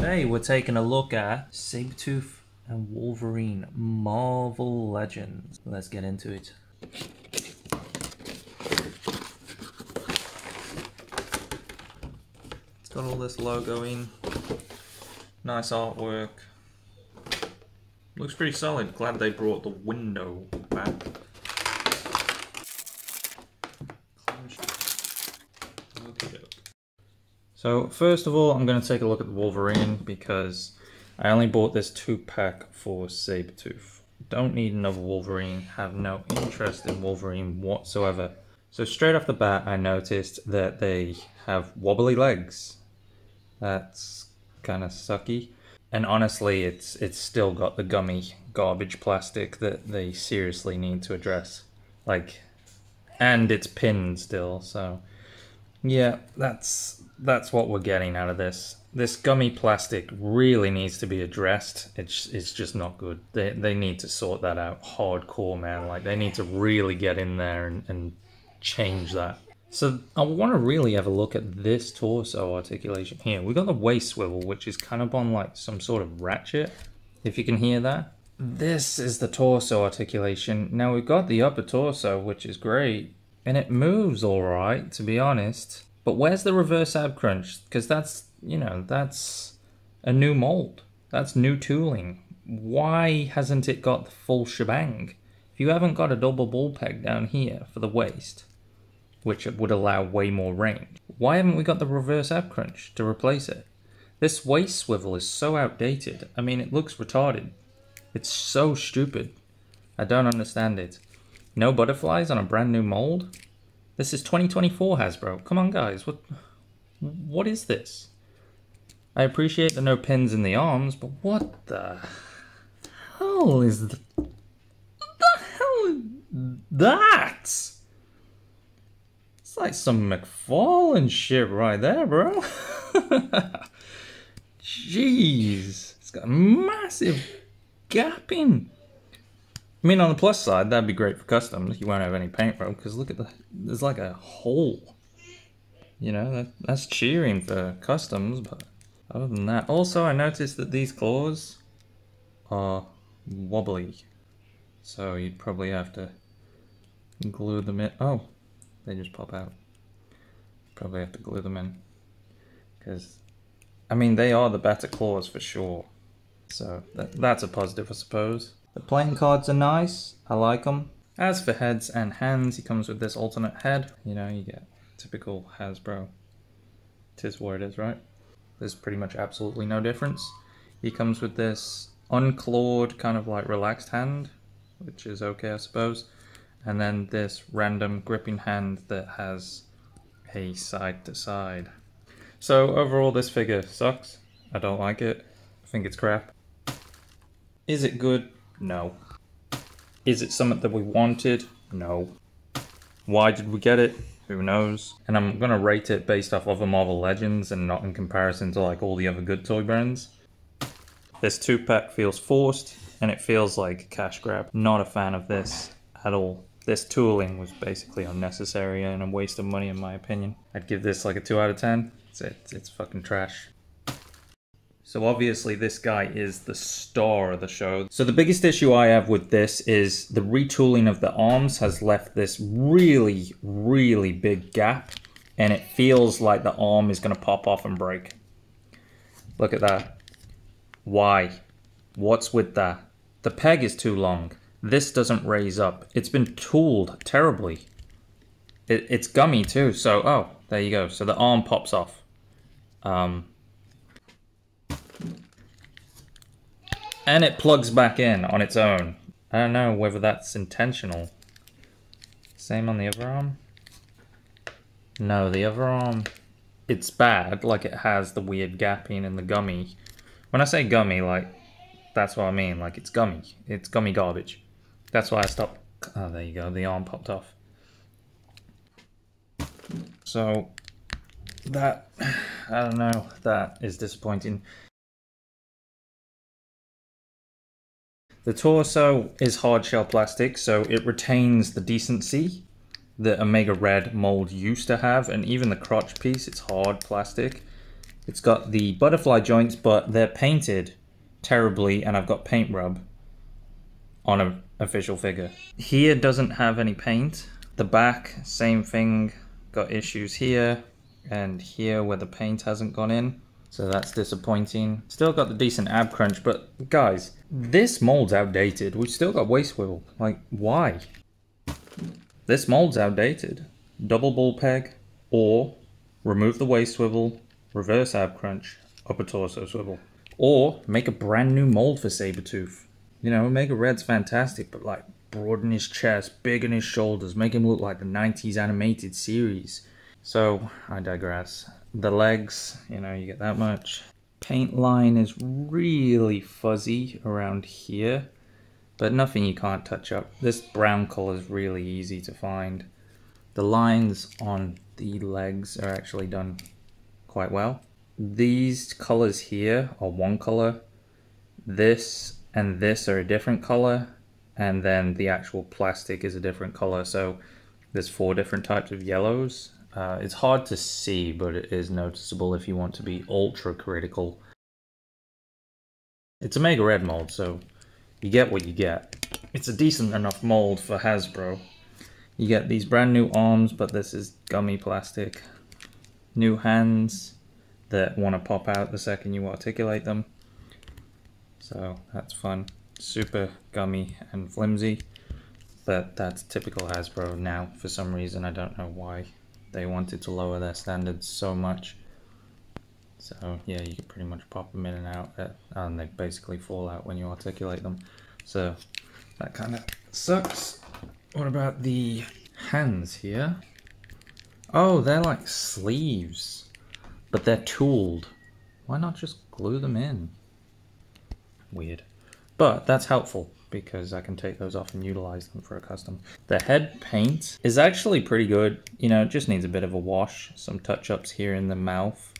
Today we're taking a look at Sabretooth and Wolverine Marvel Legends. Let's get into it. It's got all this logo in. Nice artwork. Looks pretty solid. Glad they brought the window back. So first of all, I'm going to take a look at the Wolverine because I only bought this 2-pack for Sabretooth. Don't need another Wolverine, have no interest in Wolverine whatsoever. So straight off the bat, I noticed that they have wobbly legs. That's kind of sucky. And honestly, it's still got the gummy garbage plastic that they seriously need to address. Like, and it's pinned still, so yeah, that's what we're getting out of this. This gummy plastic really needs to be addressed. It's just not good. They need to sort that out hardcore, man. Like, they need to really get in there and change that. So I want to really have a look at this torso articulation here. We got the waist swivel, which is kind of on like some sort of ratchet, if you can hear that. This is the torso articulation. Now we've got the upper torso, which is great, and it moves all right, to be honest. But where's the reverse ab crunch? Because that's, you know, that's a new mold. That's new tooling. Why hasn't it got the full shebang? If you haven't got a double ball peg down here for the waist, which would allow way more range, why haven't we got the reverse ab crunch to replace it? This waist swivel is so outdated. I mean, it looks retarded. It's so stupid. I don't understand it. No butterflies on a brand new mold? This is 2024, Hasbro. Come on, guys. What is this? I appreciate the no pins in the arms, but what the hell is what the hell is that? It's like some McFarlane shit right there, bro. Jeez. It's got a massive gap in. I mean, on the plus side, that'd be great for customs. You won't have any paint roll, because look at there's like a hole. You know, that's cheering for customs, but other than that. Also, I noticed that these claws are wobbly. So you'd probably have to glue them in. Oh, they just pop out. Probably have to glue them in. Because, I mean, they are the better claws for sure. So that's a positive, I suppose. The playing cards are nice, I like them. As for heads and hands, he comes with this alternate head. You know, you get typical Hasbro. Tis what it is, right? There's pretty much absolutely no difference. He comes with this unclawed, kind of like relaxed hand, which is okay, I suppose. And then this random gripping hand that has a side to side. So overall, this figure sucks. I don't like it. I think it's crap. Is it good? No. Is it something that we wanted? No. Why did we get it? Who knows? And I'm gonna rate it based off other Marvel Legends and not in comparison to like all the other good toy brands. This 2-pack feels forced and it feels like a cash grab. Not a fan of this at all. This tooling was basically unnecessary and a waste of money in my opinion. I'd give this like a 2 out of 10. It's fucking trash. So obviously this guy is the star of the show. So the biggest issue I have with this is the retooling of the arms has left this really, really big gap. And it feels like the arm is going to pop off and break. Look at that. Why? What's with that? The peg is too long. This doesn't raise up. It's been tooled terribly. It's gummy too, so, oh, there you go. So the arm pops off. And it plugs back in on its own. I don't know whether that's intentional. Same on the other arm? No, the other arm, it's bad. Like, it has the weird gapping in the gummy. When I say gummy, like, that's what I mean. Like, it's gummy. It's gummy garbage. That's why I stopped. Oh, there you go. The arm popped off. So, that, I don't know. That is disappointing. The torso is hard shell plastic, so it retains the decency that Omega Red mold used to have, and even the crotch piece, it's hard plastic. It's got the butterfly joints, but they're painted terribly, and I've got paint rub on an official figure. Here doesn't have any paint. The back, same thing, got issues here and here where the paint hasn't gone in. So that's disappointing. Still got the decent ab crunch, but guys, this mold's outdated. We've still got waist swivel. Like, why? This mold's outdated. Double ball peg, or remove the waist swivel, reverse ab crunch, upper torso swivel. Or make a brand new mold for Sabretooth. You know, Omega Red's fantastic, but like, broaden his chest, biggen his shoulders, make him look like the 90s animated series. So, I digress. The legs, you know, you get that much. Paint line is really fuzzy around here, but nothing you can't touch up. This brown color is really easy to find. The lines on the legs are actually done quite well. These colors here are one color. This and this are a different color. And then the actual plastic is a different color. So there's 4 different types of yellows. It's hard to see, but it is noticeable if you want to be ultra critical. It's a Omega Red mold, so you get what you get. It's a decent enough mold for Hasbro. You get these brand new arms, but this is gummy plastic. New hands that want to pop out the second you articulate them. So that's fun. Super gummy and flimsy, but that's typical Hasbro now. For some reason, I don't know why they wanted to lower their standards so much. So yeah, you can pretty much pop them in and out, and they basically fall out when you articulate them. So that kind of sucks. What about the hands here? Oh, they're like sleeves, but they're tooled. Why not just glue them in? Weird. But that's helpful because I can take those off and utilize them for a custom. The head paint is actually pretty good. You know, it just needs a bit of a wash. Some touch-ups here in the mouth,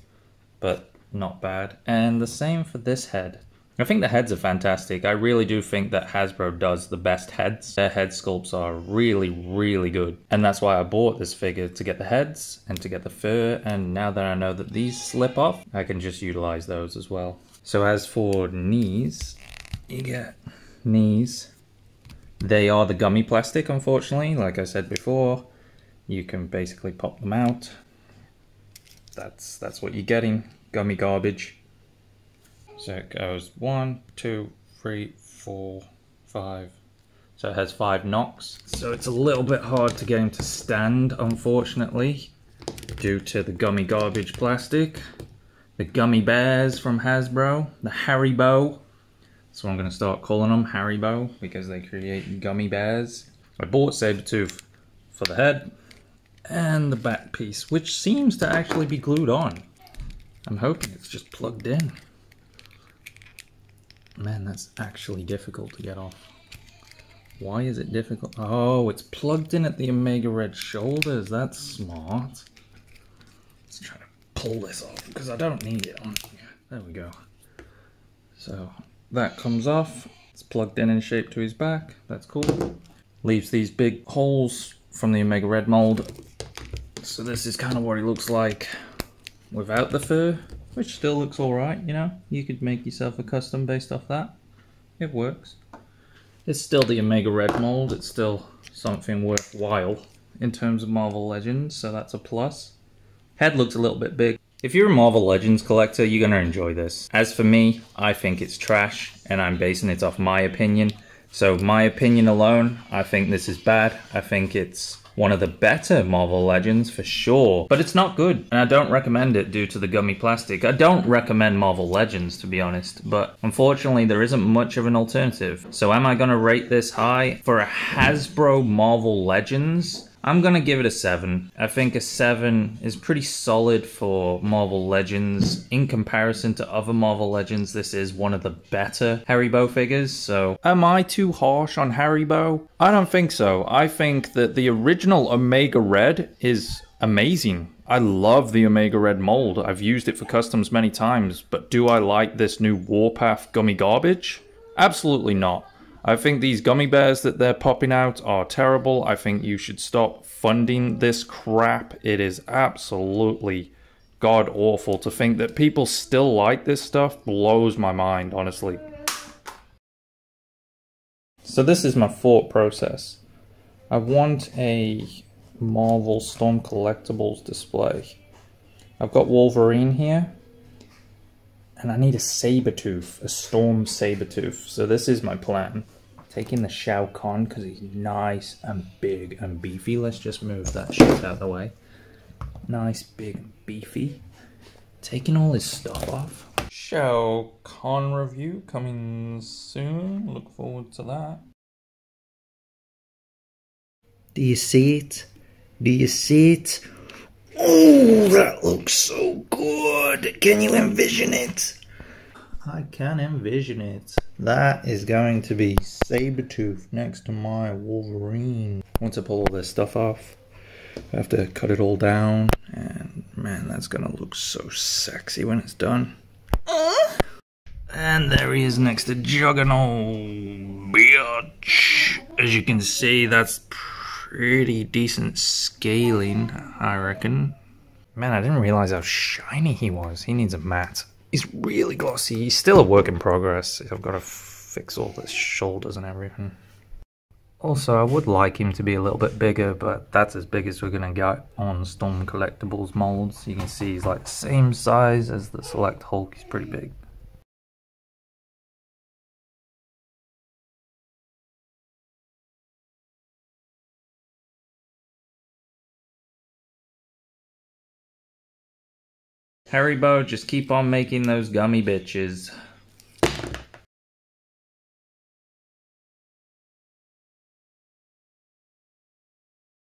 but not bad. And the same for this head. I think the heads are fantastic. I really do think that Hasbro does the best heads. Their head sculpts are really, really good. And that's why I bought this figure, to get the heads and to get the fur. And now that I know that these slip off, I can just utilize those as well. So as for knees, you get knees. They are the gummy plastic, unfortunately. Like I said before, you can basically pop them out. That's what you're getting, gummy garbage. So it goes 1, 2, 3, 4, 5. So it has 5 knocks. So it's a little bit hard to get him to stand, unfortunately, due to the gummy garbage plastic. The gummy bears from Hasbro, the Haribo. So I'm going to start calling them Haribo because they create gummy bears. I bought Sabretooth for the head and the back piece, which seems to actually be glued on. I'm hoping it's just plugged in. Man, that's actually difficult to get off. Why is it difficult? Oh, it's plugged in at the Omega Red shoulders. That's smart. Let's try to pull this off because I don't need it on here. There we go. So that comes off. It's plugged in shape to his back. That's cool. Leaves these big holes from the Omega Red mold. So this is kind of what he looks like without the fur, which still looks alright, you know. You could make yourself a custom based off that. It works. It's still the Omega Red mold. It's still something worthwhile in terms of Marvel Legends, so that's a plus. Head looks a little bit big. If you're a Marvel Legends collector, you're going to enjoy this. As for me, I think it's trash, and I'm basing it off my opinion. So my opinion alone, I think this is bad. I think it's one of the better Marvel Legends for sure, but it's not good, and I don't recommend it due to the gummy plastic. I don't recommend Marvel Legends, to be honest, but unfortunately there isn't much of an alternative. So am I going to rate this high? For a Hasbro Marvel Legends, I'm going to give it a 7. I think a 7 is pretty solid for Marvel Legends. In comparison to other Marvel Legends, this is one of the better Haribo figures. So am I too harsh on Haribo? I don't think so. I think that the original Omega Red is amazing. I love the Omega Red mold. I've used it for customs many times, but do I like this new Warpath gummy garbage? Absolutely not. I think these gummy bears that they're popping out are terrible. I think you should stop funding this crap. It is absolutely god awful. To think that people still like this stuff blows my mind, honestly. So this is my thought process. I want a Marvel Storm Collectibles display. I've got Wolverine here, and I need a Sabretooth, a Storm Sabretooth. So this is my plan. Taking the ᴹᵃဍ because he's nice and big and beefy. Let's just move that shit out of the way. Nice, big, and beefy. Taking all his stuff off. ᴹᵃဍ review coming soon. Look forward to that. Do you see it? Do you see it? Oh, that looks so good. Can you envision it? I can envision it. That is going to be Sabretooth next to my Wolverine. Once I pull all this stuff off, I have to cut it all down. And man, that's gonna look so sexy when it's done. And there he is next to Juggernaut, bitch. As you can see, that's pretty decent scaling, I reckon. Man, I didn't realize how shiny he was. He needs a matte. He's really glossy. He's still a work in progress. I've got to fix all the shoulders and everything. Also, I would like him to be a little bit bigger, but that's as big as we're going to get on Storm Collectibles molds. You can see he's like the same size as the Select Hulk. He's pretty big. Haribo, just keep on making those gummy bitches.